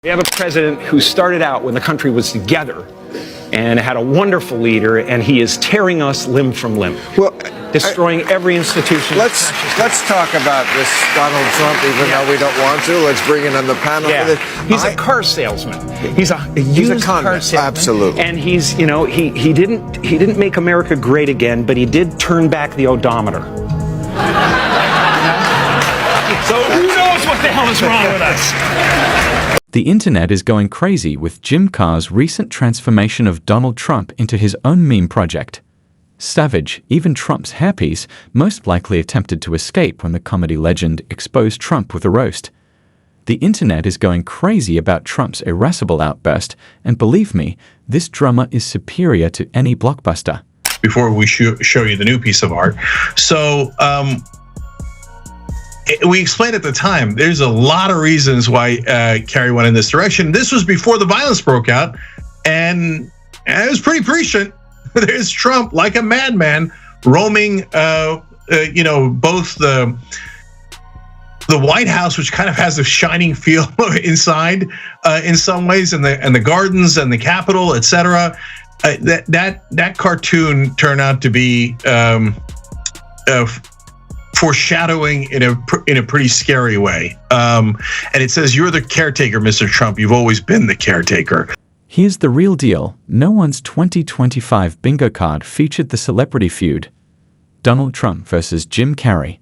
We have a president who started out when the country was together and had a wonderful leader, and he is tearing us limb from limb. Well, destroying every institution. Let's talk about this Donald Trump, even though we don't want to. Let's bring in on the panel. Yeah. He's a car salesman. He's a used car salesman. Absolutely. And he's, he didn't make America great again, but he did turn back the odometer. So who knows what the hell is wrong with us? The internet is going crazy with Jim Carr's recent transformation of Donald Trump into his own meme project. Savage, even Trump's hairpiece, most likely attempted to escape when the comedy legend exposed Trump with a roast. The internet is going crazy about Trump's irascible outburst, and believe me, this drama is superior to any blockbuster. Before we show you the new piece of art. So, we explained at the time, there's a lot of reasons why Carrey went in this direction. This was before the violence broke out, and it was pretty prescient. There's Trump, like a madman, roaming, both the White House, which kind of has a shining feel inside, in some ways, and the gardens and the Capitol, etc. That cartoon turned out to be foreshadowing in a pretty scary way. And it says, "You're the caretaker, Mr. Trump. You've always been the caretaker." Here's the real deal. No one's 2025 bingo card featured the celebrity feud. Donald Trump versus Jim Carrey.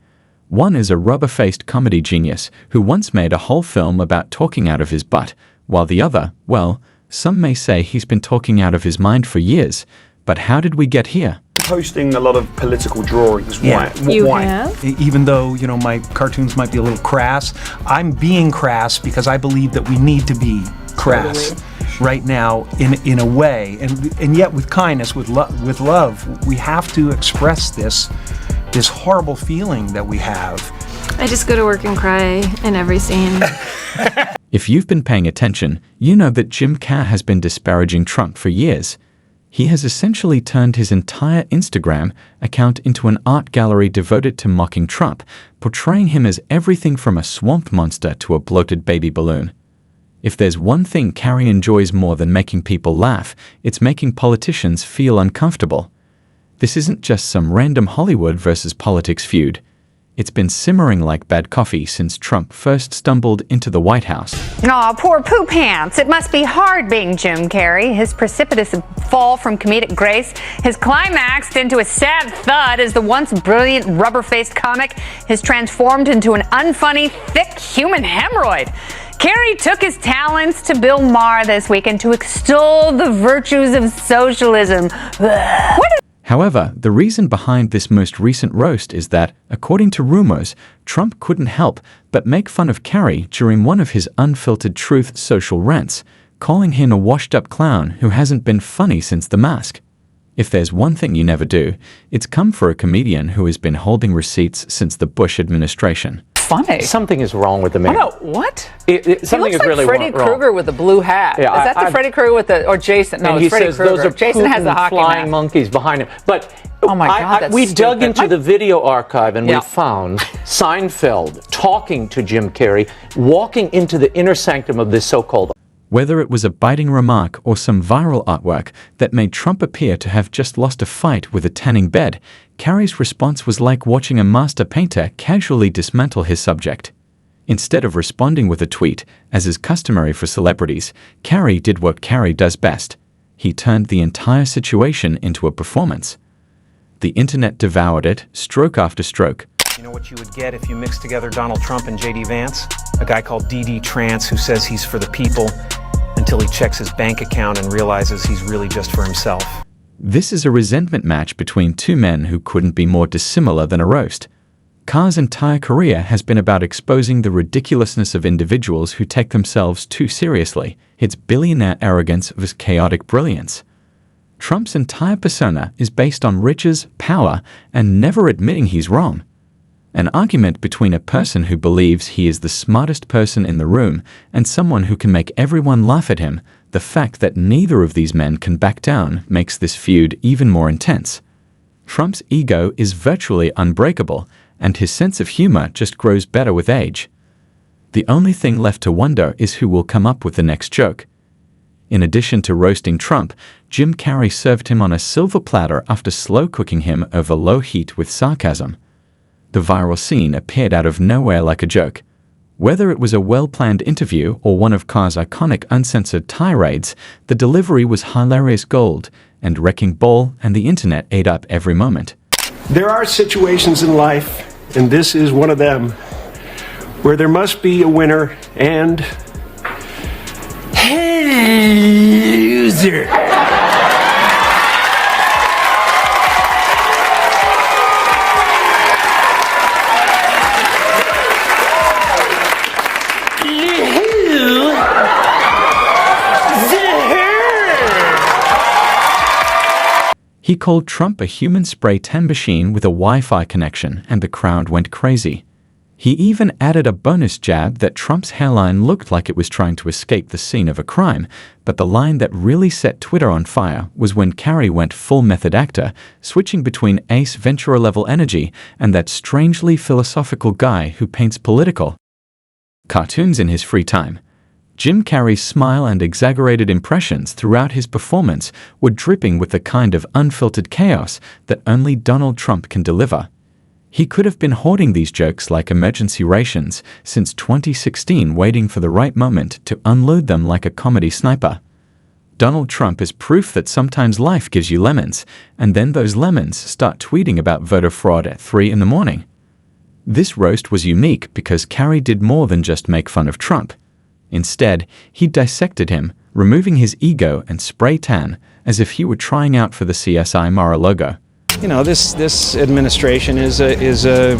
One is a rubber-faced comedy genius who once made a whole film about talking out of his butt, while the other, well, some may say he's been talking out of his mind for years. But how did we get here? Posting a lot of political drawings. Yeah. Why? You have? Even though, my cartoons might be a little crass, I'm being crass because I believe that we need to be crass right now in a way. And yet with kindness, with love, we have to express this horrible feeling that we have. I just go to work and cry in every scene. If you've been paying attention, you know that Jim Carrey has been disparaging Trump for years. He has essentially turned his entire Instagram account into an art gallery devoted to mocking Trump, portraying him as everything from a swamp monster to a bloated baby balloon. If there's one thing Carrey enjoys more than making people laugh, it's making politicians feel uncomfortable. This isn't just some random Hollywood versus politics feud. It's been simmering like bad coffee since Trump first stumbled into the White House. Aw, poor Poo Pants. It must be hard being Jim Carrey. His precipitous fall from comedic grace has climaxed into a sad thud as the once brilliant rubber-faced comic has transformed into an unfunny, thick human hemorrhoid. Carrey took his talents to Bill Maher this weekend to extol the virtues of socialism. However, the reason behind this most recent roast is that, according to rumors, Trump couldn't help but make fun of Carrey during one of his unfiltered truth social rants, calling him a washed-up clown who hasn't been funny since The Mask. If there's one thing you never do, it's come for a comedian who has been holding receipts since the Bush administration. Funny. Something is wrong with the man. Oh, no, what? Something is really Freddy wrong. Krueger with the blue hat. Yeah, is that the Freddy Krueger with or Jason? No, and it's he Freddy says Krueger. those are Jason has the hockey flying mask. monkeys behind him. But oh my God, that's we stupid. dug into the video archive and we found Seinfeld talking to Jim Carrey, walking into the inner sanctum of this so-called. Whether it was a biting remark or some viral artwork that made Trump appear to have just lost a fight with a tanning bed, Carrey's response was like watching a master painter casually dismantle his subject. Instead of responding with a tweet, as is customary for celebrities, Carrey did what Carrey does best. He turned the entire situation into a performance. The internet devoured it, stroke after stroke. You know what you would get if you mixed together Donald Trump and J.D. Vance? A guy called D.D. Trance who says he's for the people until he checks his bank account and realizes he's really just for himself. This is a resentment match between two men who couldn't be more dissimilar than a roast. Carr's entire career has been about exposing the ridiculousness of individuals who take themselves too seriously. It's billionaire arrogance versus chaotic brilliance. Trump's entire persona is based on riches, power, and never admitting he's wrong. An argument between a person who believes he is the smartest person in the room and someone who can make everyone laugh at him. The fact that neither of these men can back down makes this feud even more intense. Trump's ego is virtually unbreakable, and his sense of humor just grows better with age. The only thing left to wonder is who will come up with the next joke. In addition to roasting Trump, Jim Carrey served him on a silver platter after slow cooking him over low heat with sarcasm. The viral scene appeared out of nowhere like a joke. Whether it was a well-planned interview or one of Carr's iconic uncensored tirades, the delivery was hilarious gold, and Wrecking Ball and the internet ate up every moment. There are situations in life, and this is one of them, where there must be a winner and a loser. He called Trump a human spray tan machine with a Wi-Fi connection, and the crowd went crazy. He even added a bonus jab that Trump's hairline looked like it was trying to escape the scene of a crime, but the line that really set Twitter on fire was when Carrey went full method actor, switching between Ace Ventura-level energy and that strangely philosophical guy who paints political cartoons in his free time. Jim Carrey's smile and exaggerated impressions throughout his performance were dripping with the kind of unfiltered chaos that only Donald Trump can deliver. He could have been hoarding these jokes like emergency rations since 2016, waiting for the right moment to unload them like a comedy sniper. Donald Trump is proof that sometimes life gives you lemons, and then those lemons start tweeting about voter fraud at 3 in the morning. This roast was unique because Carrey did more than just make fun of Trump. Instead, he dissected him, removing his ego and spray tan as if he were trying out for the CSI Mara logo. You know, this administration is a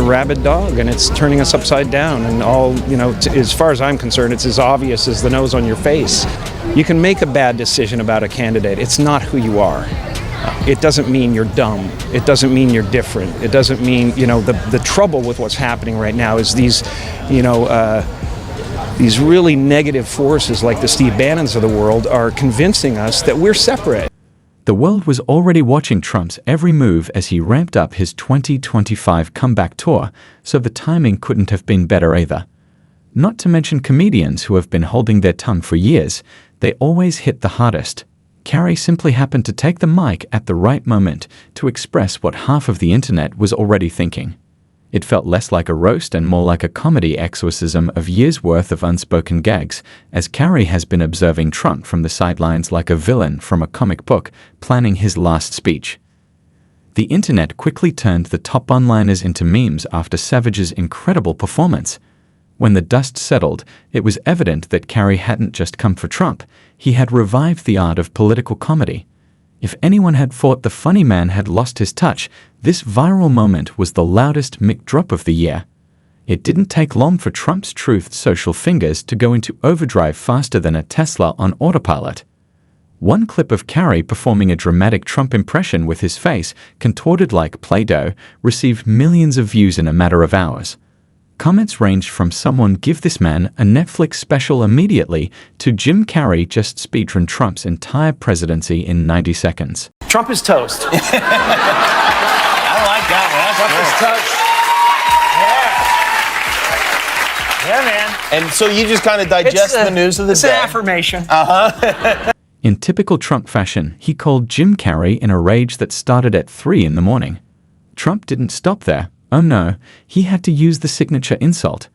rabid dog, and it's turning us upside down. And all, you know, as far as I'm concerned, it's as obvious as the nose on your face. You can make a bad decision about a candidate. It's not who you are. It doesn't mean you're dumb. It doesn't mean you're different. It doesn't mean, you know, the trouble with what's happening right now is these, you know, these really negative forces like the Steve Bannons of the world are convincing us that we're separate. The world was already watching Trump's every move as he ramped up his 2025 comeback tour, so the timing couldn't have been better either. Not to mention comedians who have been holding their tongue for years, they always hit the hardest. Carrey simply happened to take the mic at the right moment to express what half of the internet was already thinking. It felt less like a roast and more like a comedy exorcism of years' worth of unspoken gags, as Carrey has been observing Trump from the sidelines like a villain from a comic book, planning his last speech. The internet quickly turned the top one-liners into memes after Savage's incredible performance. When the dust settled, it was evident that Carrey hadn't just come for Trump, he had revived the art of political comedy. If anyone had thought the funny man had lost his touch, this viral moment was the loudest mic drop of the year. It didn't take long for Trump's Truth Social fingers to go into overdrive faster than a Tesla on autopilot. One clip of Carrey performing a dramatic Trump impression with his face contorted like Play-Doh received millions of views in a matter of hours. Comments ranged from "someone give this man a Netflix special immediately" to "Jim Carrey just speedrun Trump's entire presidency in 90 seconds. Trump is toast. I like that one. Trump is toast. Yeah, man. And so you just kind of digest the news of the day. It's an affirmation. In typical Trump fashion, he called Jim Carrey in a rage that started at 3 in the morning. Trump didn't stop there. Oh no, he had to use the signature insult.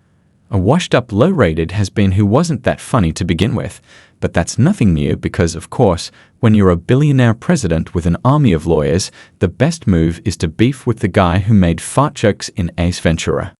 A washed-up low-rated has been who wasn't that funny to begin with, but that's nothing new because, of course, when you're a billionaire president with an army of lawyers, the best move is to beef with the guy who made fart jokes in Ace Ventura.